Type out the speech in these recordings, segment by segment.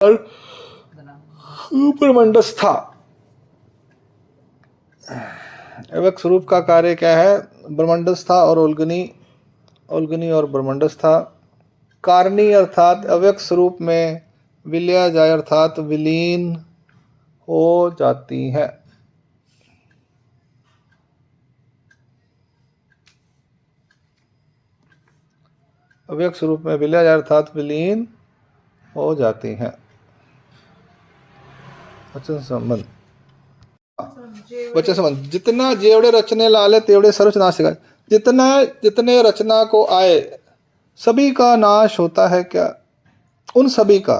और ब्रह्मंडस्था अव्यक्त स्वरूप का कार्य क्या है? ब्रह्मंडस्था और ओल्गनी, ओल्गनी और ब्रह्मंडस्था कारणी अर्थात अव्यक्त स्वरूप में विलय जाय अर्थात विलीन हो जाती है। अव्यक्त स्वरूप में विलय जाय अर्थात विलीन हो जाती हैं। वचन संबंध, वचन संबंध जितना जेवड़े रचने लाले तेवड़े सर्वच नाश। जितना जितने रचना को आए सभी का नाश होता है क्या? उन सभी का,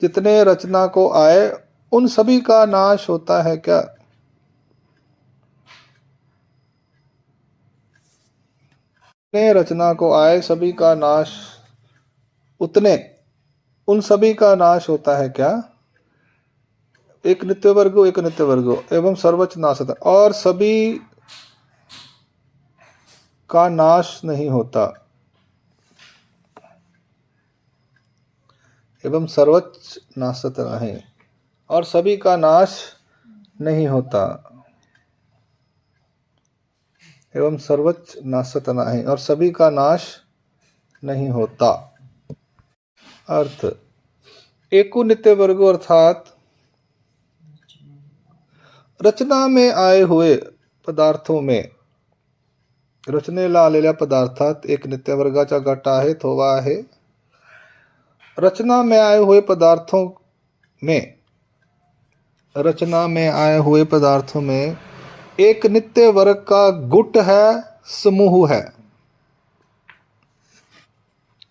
जितने रचना को आए उन सभी का नाश होता है क्या? जितने रचना को आए सभी का नाश, उतने उन सभी का नाश होता है क्या? एक नित्य वर्गो एक नित्य वर्गो एवं सर्वच नाशता, और सभी का नाश नहीं होता एवं सर्वच नाशत नहीं, और सभी का नाश नहीं होता एवं सर्वच नाशत नहीं, और सभी का नाश नहीं होता। अर्थ एको नित्य वर्गो अर्थात रचना में आए हुए पदार्थों में, रचनेला आलेल्या पदार्थात एक नित्य वर्गाचा गट आहे थोवा आहे। रचना में आए हुए पदार्थों में, रचना में आए हुए पदार्थों में एक नित्य वर्ग का गुट है, समूह है।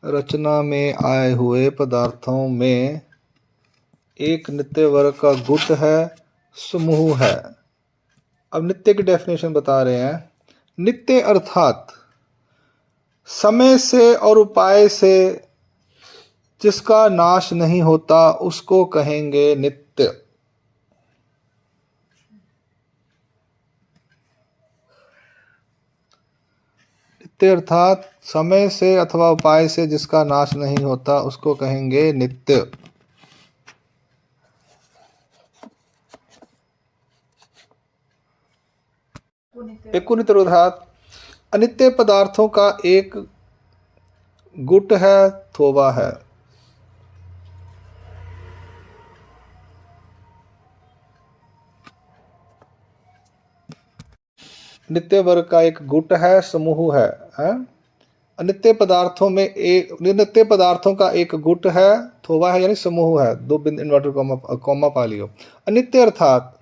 रचना में आए हुए पदार्थों में एक नित्य वर्ग का गुट है, समूह है। अब नित्य की डेफिनेशन बता रहे हैं। नित्य अर्थात समय से और उपाय से जिसका नाश नहीं होता उसको कहेंगे नित्य। नित्य अर्थात समय से अथवा उपाय से जिसका नाश नहीं होता उसको कहेंगे नित्य। एक नित्य अर्थात अनित्य पदार्थों का एक गुट है, थोवा है। नित्य वर्ग का एक गुट है, समूह है? अनित्य पदार्थों में एक, नित्य पदार्थों का एक गुट है, थोवा है यानी समूह है। दो बिंदु इन्वर्टर कॉमा पा लियो। अनित्य अर्थात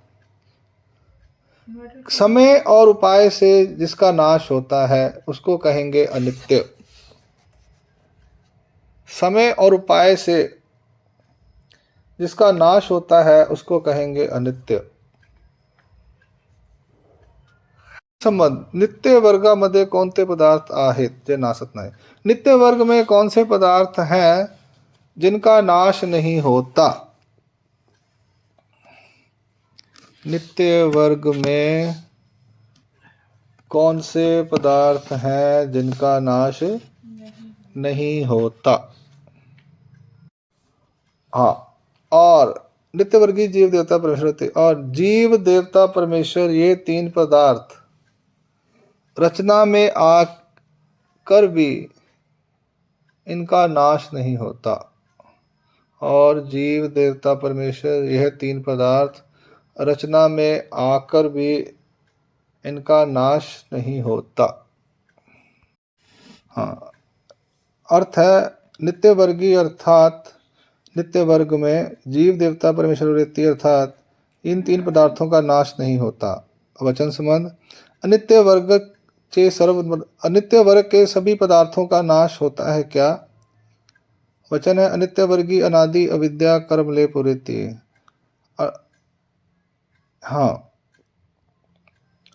समय और उपाय से जिसका नाश होता है उसको कहेंगे अनित्य। समय और उपाय से जिसका नाश होता है उसको कहेंगे अनित्य। संबंध नित्य वर्गामध्ये कोणते पदार्थ आहेत जे नाशत नाही? नित्य वर्ग में कौन से पदार्थ हैं जिनका नाश नहीं होता? नित्य वर्ग में कौन से पदार्थ हैं जिनका नाश नहीं होता? हाँ, और नित्य वर्गीय जीव देवता परमेश्वर थे, और जीव देवता परमेश्वर ये तीन पदार्थ रचना में आकर भी इनका नाश नहीं होता, और जीव देवता परमेश्वर यह तीन पदार्थ रचना में आकर भी इनका नाश नहीं होता। हाँ, अर्थ है नित्य वर्गीय अर्थात नित्य वर्ग में जीव देवता परमेश्वर वृत्ति अर्थात इन तीन पदार्थों का नाश नहीं होता। वचन संबंध अनित्य वर्ग के अनित्य वर्ग के सभी पदार्थों का नाश होता है क्या? वचन है अनित्य वर्गीय अनादि अविद्या कर्म ले पुरीति। हाँ,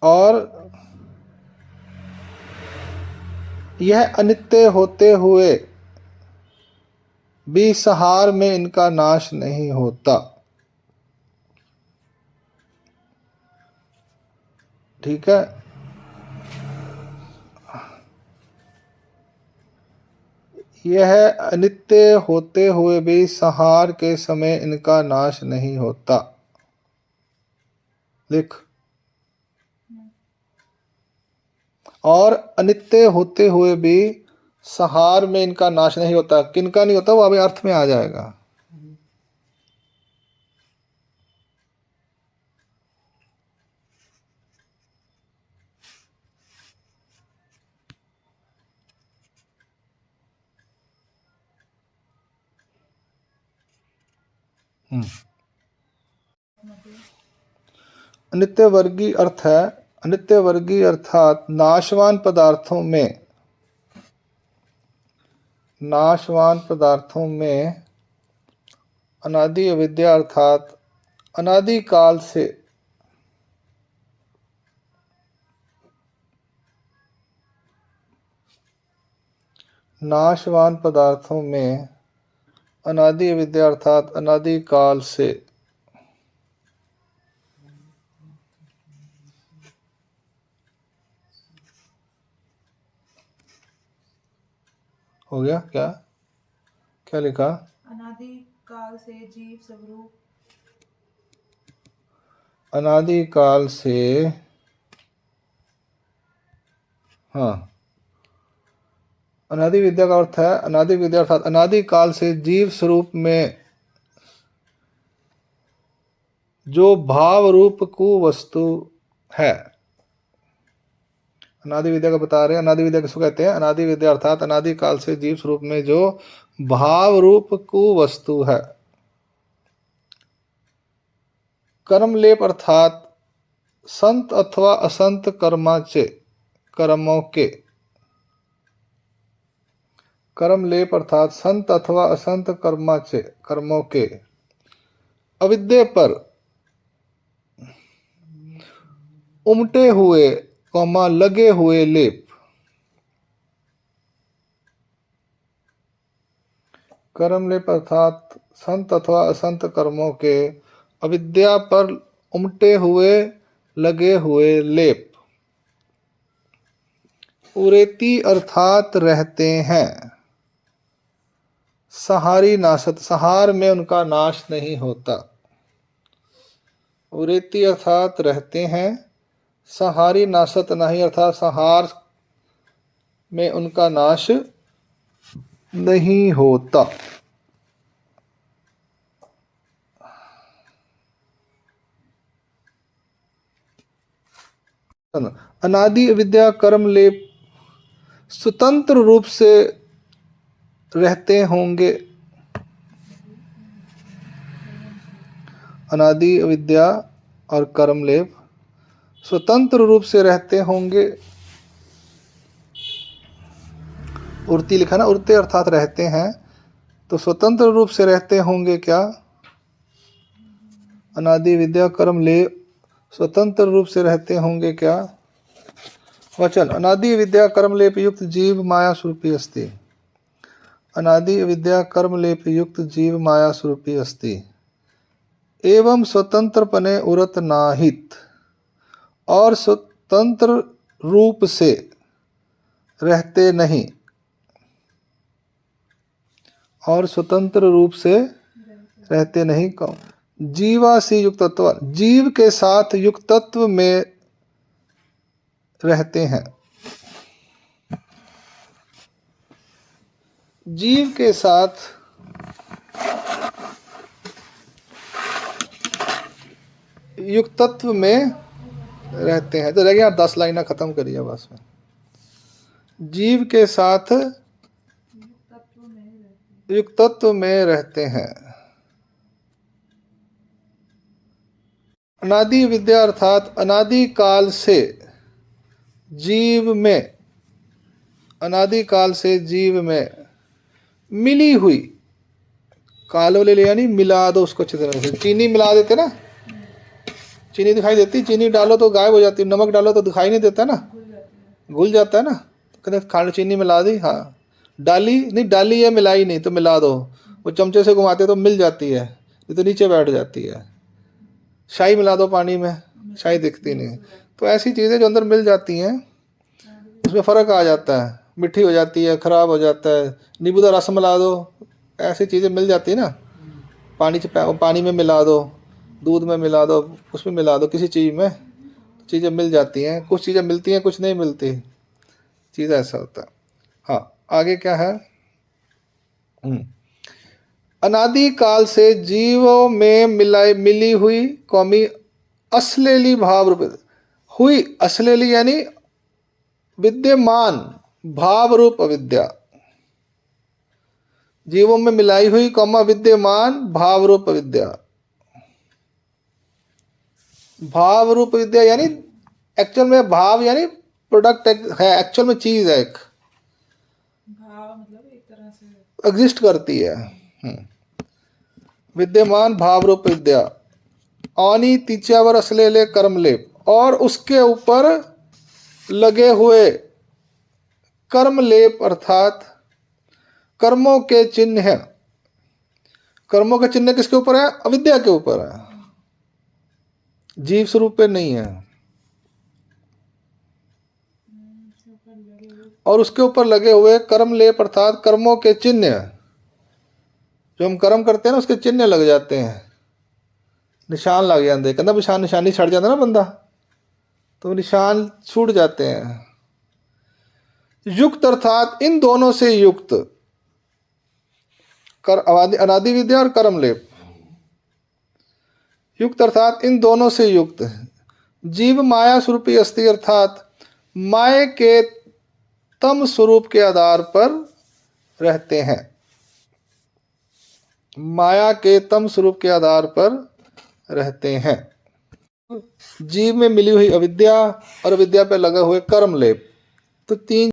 और यह अनित्य होते हुए भी संहार में इनका नाश नहीं होता। ठीक है, यह अनित्य होते हुए भी संहार के समय इनका नाश नहीं होता। लिख। और अनित्य होते हुए भी संहार में इनका नाश नहीं होता। किनका नहीं होता वो अभी अर्थ में आ जाएगा। अनित्य वर्गीय अर्थ है, अनित्य वर्गीय अर्थात नाशवान पदार्थों में, नाशवान पदार्थों में अनादि अविद्या अर्थात अनादि काल से नाशवान पदार्थों में अनादि अविद्या अर्थात अनादि काल से हो गया। क्या क्या लिखा? अनादि काल से जीव स्वरूप, अनादि काल से, हाँ, अनादि विद्या का अर्थ है अनादि विद्या अर्थात अनादि काल से जीव स्वरूप में जो भाव रूप कुवस्तु है। अनादि विद्या का बता रहे हैं। अनादि विद्या किसको कहते हैं? अनादि विद्या अर्थात अनादि काल से जीव स्वरूप में जो भाव रूप कुवस्तु है। कर्मलेप अर्थात संत अथवा असंत कर्माचे, कर्मों के, कर्मलेप अर्थात संत अथवा असंत कर्माचे, कर्मों के अविद्या पर उमटे हुए कौमा लगे हुए लेप। कर्मलेप अर्थात संत अथवा असंत कर्मों के अविद्या पर उमटे हुए लगे हुए लेप। उरेती अर्थात रहते हैं, सहारी नाशत, सहार में उनका नाश नहीं होता। उरेती अर्थात रहते हैं, सहारी नाशत नहीं अर्थात संहार में उनका नाश नहीं होता। अनादि विद्या कर्म लेप स्वतंत्र रूप से रहते होंगे। अनादि विद्या और कर्म लेप स्वतंत्र रूप से रहते होंगे। उड़ती लिखा ना, उड़ते अर्थात रहते हैं, तो स्वतंत्र रूप से रहते होंगे क्या? अनादि विद्या कर्म लेप स्वतंत्र रूप से रहते होंगे क्या? वचन अनादि विद्या कर्म लेप युक्त जीव माया स्वरूपी अस्ति। अनादि विद्या कर्म लेप युक्त जीव माया स्वरूपी अस्ति एवं स्वतंत्रपने उरत नाहित, और स्वतंत्र रूप से रहते नहीं, और स्वतंत्र रूप से रहते नहीं। कौन? जीवासी युक्तत्व, जीव के साथ युक्तत्व में रहते हैं। जीव के साथ युक्तत्व में रहते हैं। तो रह गया 10 लाइनें खत्म करिए बस में। जीव के साथ युक्तत्व में रहते हैं। अनादि विद्या अर्थात अनादि काल से जीव में, अनादि काल से जीव में मिली हुई, कालो ले लिया नहीं, मिला दो उसको अच्छी तरह से। चीनी मिला देते ना, चीनी दिखाई देती, चीनी डालो तो गायब हो जाती, नमक डालो तो दिखाई नहीं देता ना, घुल जाता है ना। कहते खांड चीनी मिला दी, हाँ डाली नहीं, डाली है मिलाई नहीं तो मिला दो, वो चमचे से घुमाते तो मिल जाती है, ये तो नीचे बैठ जाती है। शाही मिला दो पानी में, शाही दिखती नहीं। तो ऐसी चीज़ें जो अंदर मिल जाती हैं उसमें फ़र्क आ जाता है। मिट्टी हो जाती है, खराब हो जाता है। नींबू का रस मिला दो, ऐसी चीज़ें मिल जाती है ना। पानी में मिला दो, दूध में मिला दो, उसमें मिला दो, किसी चीज़ में चीज़ें मिल जाती हैं। कुछ चीज़ें मिलती हैं, कुछ नहीं मिलती, चीज़ ऐसा होता है। हाँ, आगे क्या है? अनादि काल से जीवों में मिली हुई कौमी अश्लीली भाव रूप हुई। अश्लीली यानी विद्यमान, भाव रूप अविद्या। जीवों में मिलाई हुई कौमा विद्यमान भाव रूप विद्या। भाव रूप विद्या यानी एक्चुअल में भाव यानी प्रोडक्ट है, एक्चुअल में चीज है, एक भाव मतलब एक तरह से एग्जिस्ट करती है। विद्यमान भाव रूप विद्या। औनी तिच्यावर असलेले कर्मलेप और उसके ऊपर लगे हुए कर्मलेप अर्थात कर्मों के चिन्ह। कर्मों के चिन्ह किसके ऊपर है? अविद्या के ऊपर है, जीव स्वरूप पे नहीं है। और उसके ऊपर लगे हुए कर्मलेप अर्थात कर्मों के चिन्ह, जो हम कर्म करते हैं ना उसके चिन्ह लग जाते हैं, निशान लग जाते हैं। कहना निशान निशानी छड़ जाता ना बंदा, तो निशान छूट जाते हैं। युक्त अर्थात इन दोनों से युक्त, अनादि विद्या और कर्मलेप। युक्त अर्थात इन दोनों से युक्त। जीव माया स्वरूपी अस्थि अर्थात माया के तम स्वरूप के आधार पर रहते हैं। माया के तम स्वरूप के आधार पर रहते हैं। जीव में मिली हुई अविद्या और अविद्या पर लगे हुए कर्मलेप, तो तीन